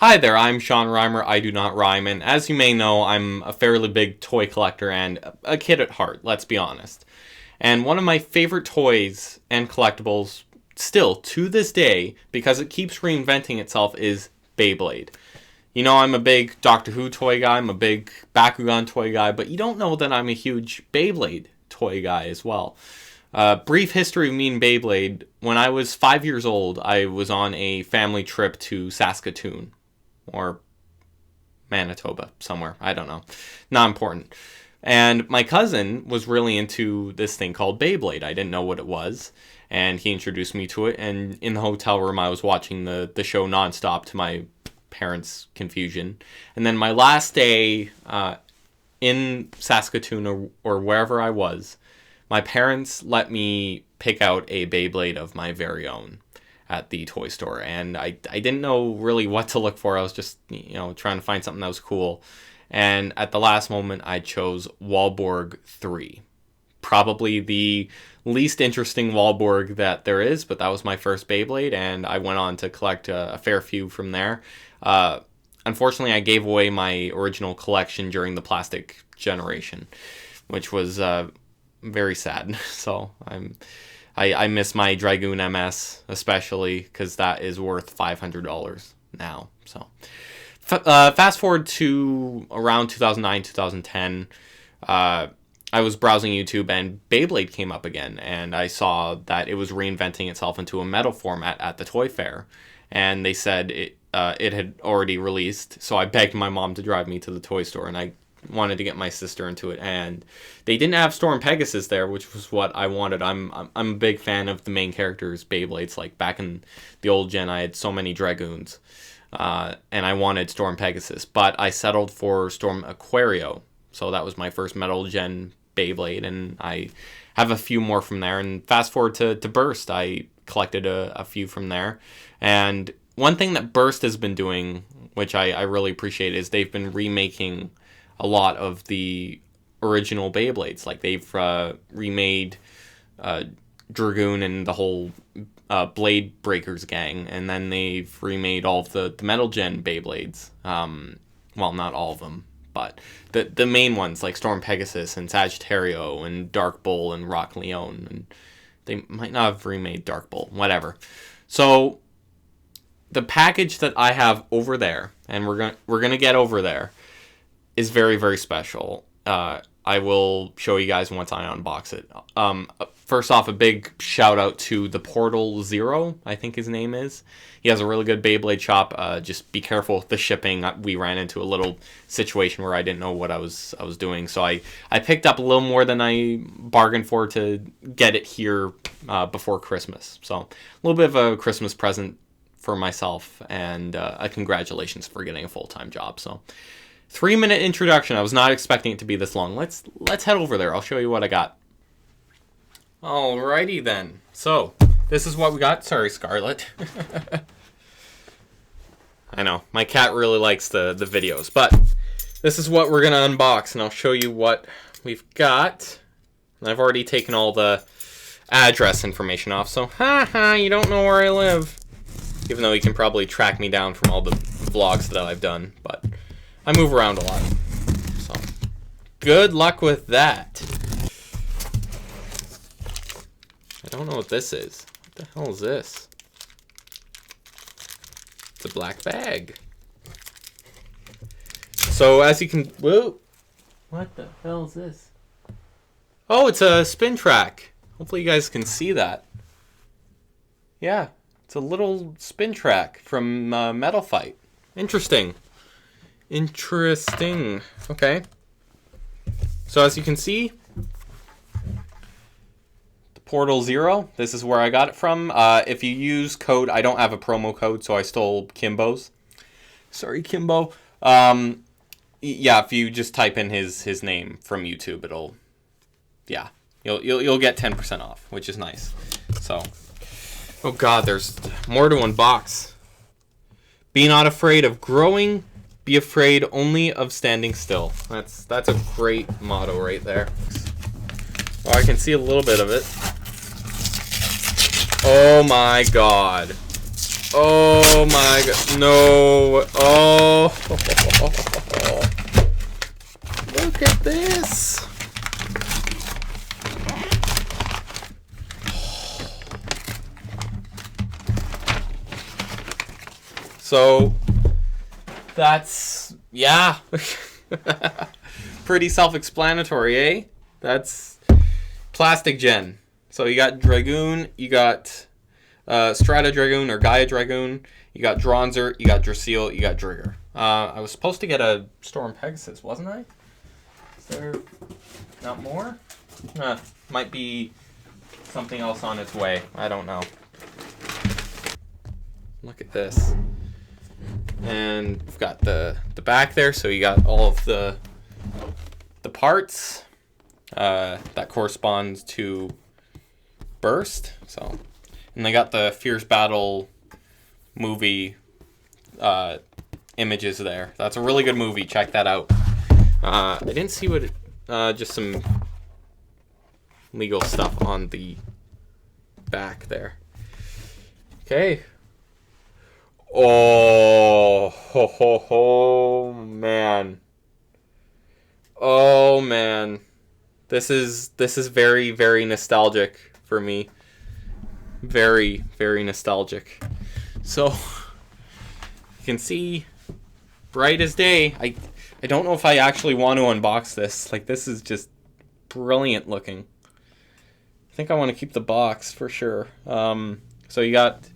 Hi there, I'm Sean Reimer, I do not rhyme, and as you may know, I'm a fairly big toy collector and a kid at heart, let's be honest. And one of my favorite toys and collectibles, still to this day, because it keeps reinventing itself, is Beyblade. You know, I'm a big Doctor Who toy guy, I'm a big Bakugan toy guy, but you don't know that I'm a huge Beyblade toy guy as well. Brief history of me and Beyblade. When I was 5 years old, I was on a family trip to Saskatoon. Or Manitoba, somewhere. I don't know. Not important. And my cousin was really into this thing called Beyblade. I didn't know what it was. And he introduced me to it. And in the hotel room, I was watching the show nonstop to my parents' confusion. And then my last day in Saskatoon or wherever I was, my parents let me pick out a Beyblade of my very own at the toy store, and I didn't know really what to look for. I was just, trying to find something that was cool, and at the last moment I chose Walborg 3. Probably the least interesting Walborg that there is, but that was my first Beyblade, and I went on to collect a fair few from there. Unfortunately, I gave away my original collection during the plastic generation, which was very sad. So I miss my Dragoon MS, especially, because that is worth $500 now. So, fast forward to around 2009, 2010, I was browsing YouTube and Beyblade came up again, and I saw that it was reinventing itself into a metal format at the toy fair, and they said it had already released, so I begged my mom to drive me to the toy store, and I wanted to get my sister into it, and they didn't have Storm Pegasus there, which was what I wanted. I'm a big fan of the main characters' Beyblades. Like back in the old gen, I had so many Dragoons, and I wanted Storm Pegasus, but I settled for Storm Aquario. So that was my first metal gen Beyblade, and I have a few more from there. And fast forward to Burst, I collected a few from there, and one thing that Burst has been doing, which I really appreciate, is they've been remaking a lot of the original Beyblades. Like they've remade Dragoon and the whole Blade Breakers gang, and then they've remade all of the Metal Gen Beyblades. Well, not all of them, but the main ones like Storm Pegasus and Sagittario and Dark Bull and Rock Leone, and they might not have remade Dark Bull, whatever. So the package that I have over there, and we're gonna get over there, is very, very special. I will show you guys once I unbox it. First off, a big shout out to the Portal Zero, I think his name is. He has a really good Beyblade shop. Just be careful with the shipping. We ran into a little situation where I didn't know what I was doing, so I picked up a little more than I bargained for to get it here before Christmas. So a little bit of a Christmas present for myself, and a congratulations for getting a full-time job. So 3-minute introduction. I was not expecting it to be this long. Let's head over there. I'll show you what I got. Alrighty then. So, this is what we got. Sorry, Scarlett. I know, my cat really likes the videos, but this is what we're going to unbox, and I'll show you what we've got. And I've already taken all the address information off, so you don't know where I live. Even though you can probably track me down from all the vlogs that I've done, but I move around a lot, so good luck with that. I don't know what this is. What the hell is this? It's a black bag. So as you can, whoa, what the hell is this? Oh, it's a spin track. Hopefully you guys can see that. Yeah, it's a little spin track from Metal Fight. Interesting. Okay. So as you can see, the Portal Zero, this is where I got it from. If you use code, I don't have a promo code, so I stole Kimbo's. Sorry, Kimbo. Yeah, if you just type in his name from YouTube, it'll, yeah, you'll get 10% off, which is nice. So, oh God, there's more to unbox. Be not afraid of growing. Be afraid only of standing still. That's a great motto right there. Oh, I can see a little bit of it. Oh my God. Oh my god. No. Oh. Look at this. So that's, yeah. Pretty self-explanatory, eh? That's Plastic Gen. So you got Dragoon, you got Strata Dragoon or Gaia Dragoon, you got Dronzer, you got Drasil, you got Drigger. I was supposed to get a Storm Pegasus, wasn't I? Is there not more? Might be something else on its way. I don't know. Look at this. And we've got the back there, so you got all of the parts that corresponds to Burst. So, and they got the Fierce Battle movie images there. That's a really good movie. Check that out. I didn't see what just some legal stuff on the back there. Okay. Oh, ho, ho, ho, man. Oh, man. This is very, very nostalgic for me. Very, very nostalgic. So, you can see, bright as day. I don't know if I actually want to unbox this. Like, this is just brilliant looking. I think I want to keep the box for sure. So you got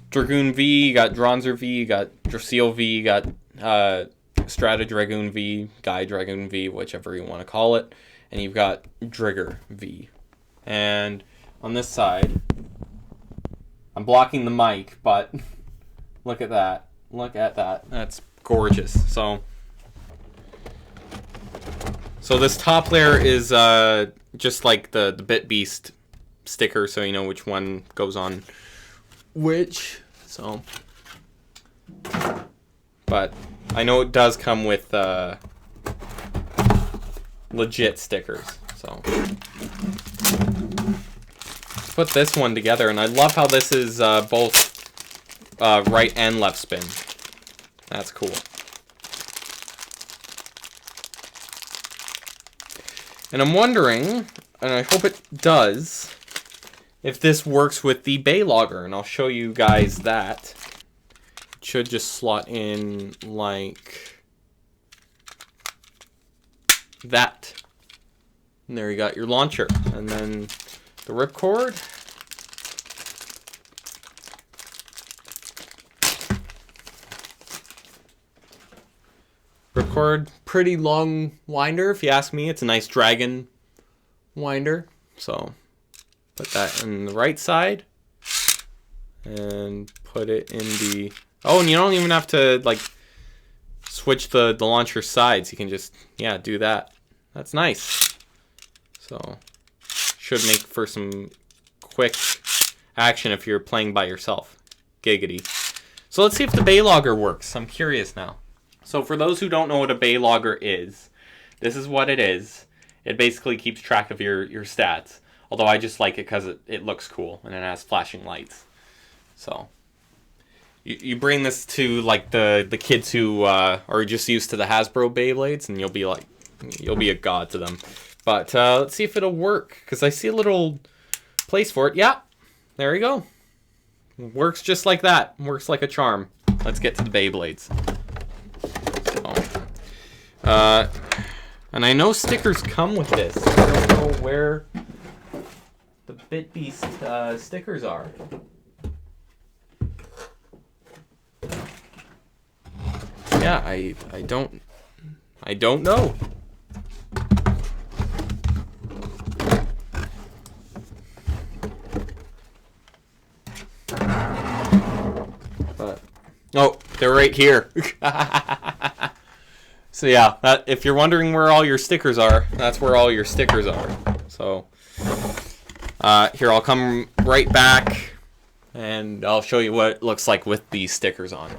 Dragoon V, you got Dronzer V, you got Drasil V, you got Strata Dragoon V, Gaia Dragoon V, whichever you want to call it, and you've got Drigger V. And on this side, I'm blocking the mic, but look at that. Look at that. That's gorgeous. So this top layer is just like the Bit Beast sticker, so you know which one goes on which. So, but I know it does come with legit stickers. So let's put this one together, and I love how this is both right and left spin. That's cool. And I'm wondering, and I hope it does, if this works with the Beylogger, and I'll show you guys that. It should just slot in like that. And there you got your launcher. And then the ripcord. Ripcord, pretty long winder if you ask me. It's a nice dragon winder. So put that in the right side and put it in the... Oh, and you don't even have to like switch the launcher sides. You can just, yeah, do that. That's nice. So should make for some quick action if you're playing by yourself. Giggity. So let's see if the Beylogger works. I'm curious now. So for those who don't know what a Beylogger is, this is what it is. It basically keeps track of your stats. Although I just like it because it looks cool and it has flashing lights. So you bring this to like the kids who are just used to the Hasbro Beyblades, and you'll be a god to them. But let's see if it'll work, because I see a little place for it. Yeah, there you go. Works just like that. Works like a charm. Let's get to the Beyblades. And I know stickers come with this. I don't know where the Bit Beast stickers are. Yeah, I don't know. But oh, they're right here. So yeah, if you're wondering where all your stickers are, that's where all your stickers are. So here, I'll come right back and I'll show you what it looks like with these stickers on.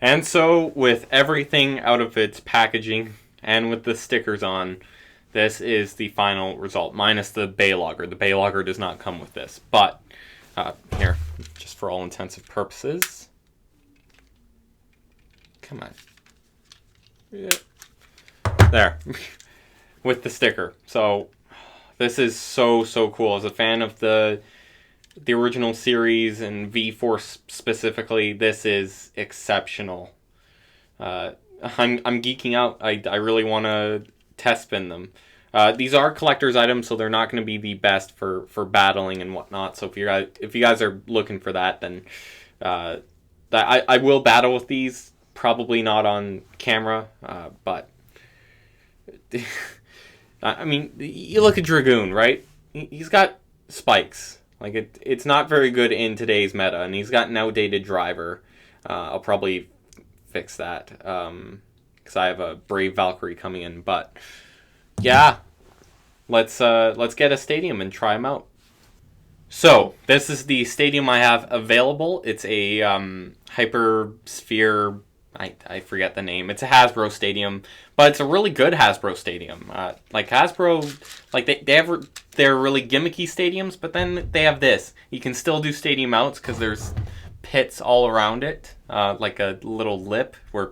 And so with everything out of its packaging and with the stickers on, this is the final result, minus the Beylogger. The Beylogger does not come with this, but here, just for all intensive purposes. Come on. Yeah. There. With the sticker. So, this is so cool. As a fan of the original series and V-Force specifically, this is exceptional. I'm geeking out. I really want to test spin them. These are collector's items, so they're not going to be the best for battling and whatnot. So if you guys are looking for that, then I will battle with these. Probably not on camera, but I mean, you look at Dragoon, right? He's got spikes. Like it's not very good in today's meta, and he's got an outdated driver. I'll probably fix that because I have a Brave Valkyrie coming in. But yeah, let's get a stadium and try them out. So this is the stadium I have available. It's a Hypersphere. I forget the name. It's a Hasbro stadium, but it's a really good Hasbro stadium. Like Hasbro, like they have their really gimmicky stadiums, but then they have this. You can still do stadium outs because there's pits all around it, like a little lip where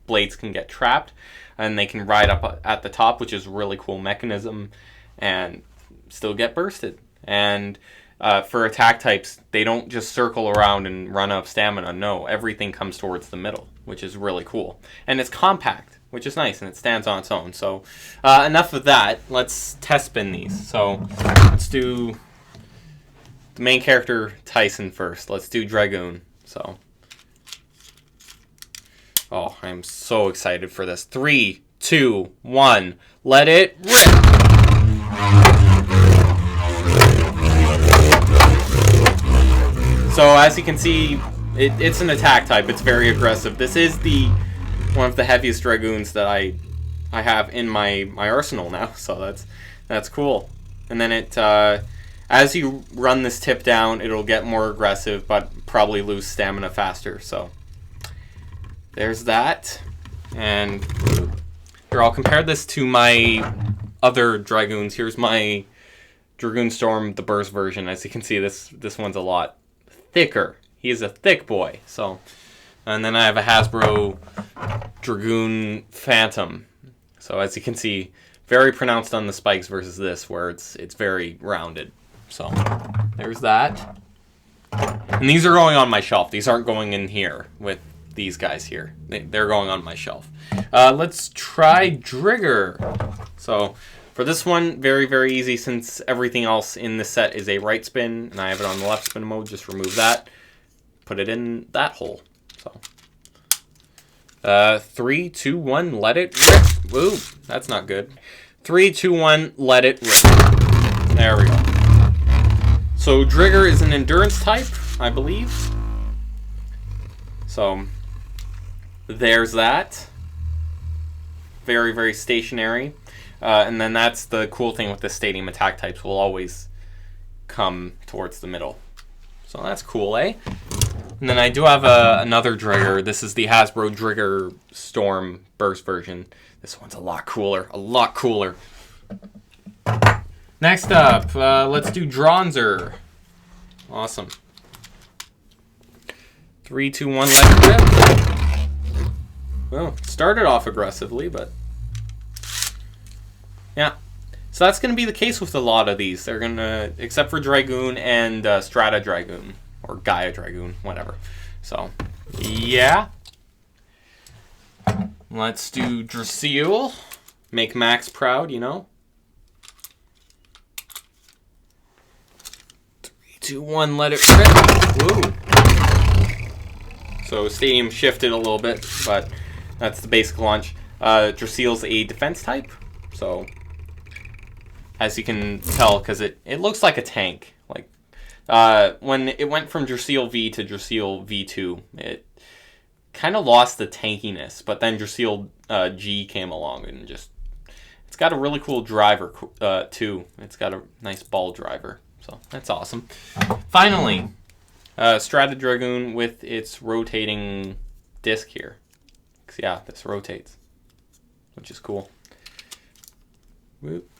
blades can get trapped, and they can ride up at the top, which is a really cool mechanism, and still get bursted. And for attack types, they don't just circle around and run up stamina. No, everything comes towards the middle, which is really cool. And it's compact, which is nice, and it stands on its own. So enough of that. Let's test spin these. So let's do the main character, Tyson, first. Let's do Dragoon. So, oh, I'm so excited for this. 3, 2, 1, let it rip! So as you can see, it's an attack type. It's very aggressive. This is one of the heaviest Dragoons that I have in my arsenal now. So that's cool. And then it as you run this tip down, it'll get more aggressive, but probably lose stamina faster. So there's that. And here, I'll compare this to my other Dragoons. Here's my Dragoon Storm, the burst version. As you can see, this one's a lot thicker. He is a thick boy. So, and then I have a Hasbro Dragoon Phantom. So as you can see, very pronounced on the spikes versus this, where it's very rounded. So there's that. And these are going on my shelf. These aren't going in here with these guys here. They're going on my shelf. Let's try Drigger. So for this one, very easy, since everything else in this set is a right spin, and I have it on the left spin mode. Just remove that, put it in that hole. So 3, 2, 1, let it rip. Woo, that's not good. 3, 2, 1, let it rip. There we go. So Drigger is an endurance type, I believe. So there's that. Very stationary. And then that's the cool thing with the stadium. Attack types will always come towards the middle. So that's cool, eh? And then I do have another Drigger. This is the Hasbro Drigger Storm Burst version. This one's a lot cooler. A lot cooler. Next up, let's do Dronzer. Awesome. 3, 2, 1, let it rip. Well, started off aggressively, but yeah. So that's going to be the case with a lot of these. They're going to, except for Dragoon and Strata Dragoon, or Gaia Dragoon, whatever. So, yeah. Let's do Drasil. Make Max proud, you know. 3, 2, 1, let it rip. Woo. So Stadium shifted a little bit, but that's the basic launch. Drasil's a defense type, so as you can tell, because it looks like a tank. Like when it went from Drasil V to Drasil V2, it kind of lost the tankiness, but then Drasil G came along and just, it's got a really cool driver too. It's got a nice ball driver, so that's awesome. Finally, Strata Dragoon with its rotating disc here. Yeah, this rotates, which is cool. Whoop.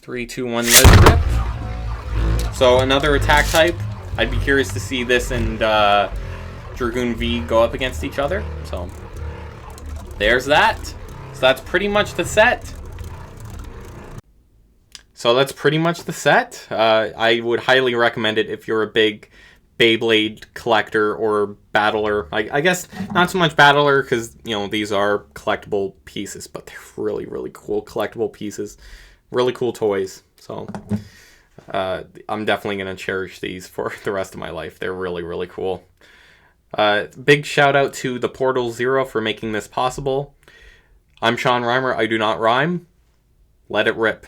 3, 2, 1, let it rip. So another attack type. I'd be curious to see this and Dragoon V go up against each other. So there's that. So that's pretty much the set. I would highly recommend it if you're a big Beyblade collector or battler. I guess not so much battler because, you know, these are collectible pieces, but they're really, really cool collectible pieces. Really cool toys. So I'm definitely going to cherish these for the rest of my life. They're really, really cool. Big shout out to the Portal Zero for making this possible. I'm Sean Reimer. I do not rhyme. Let it rip.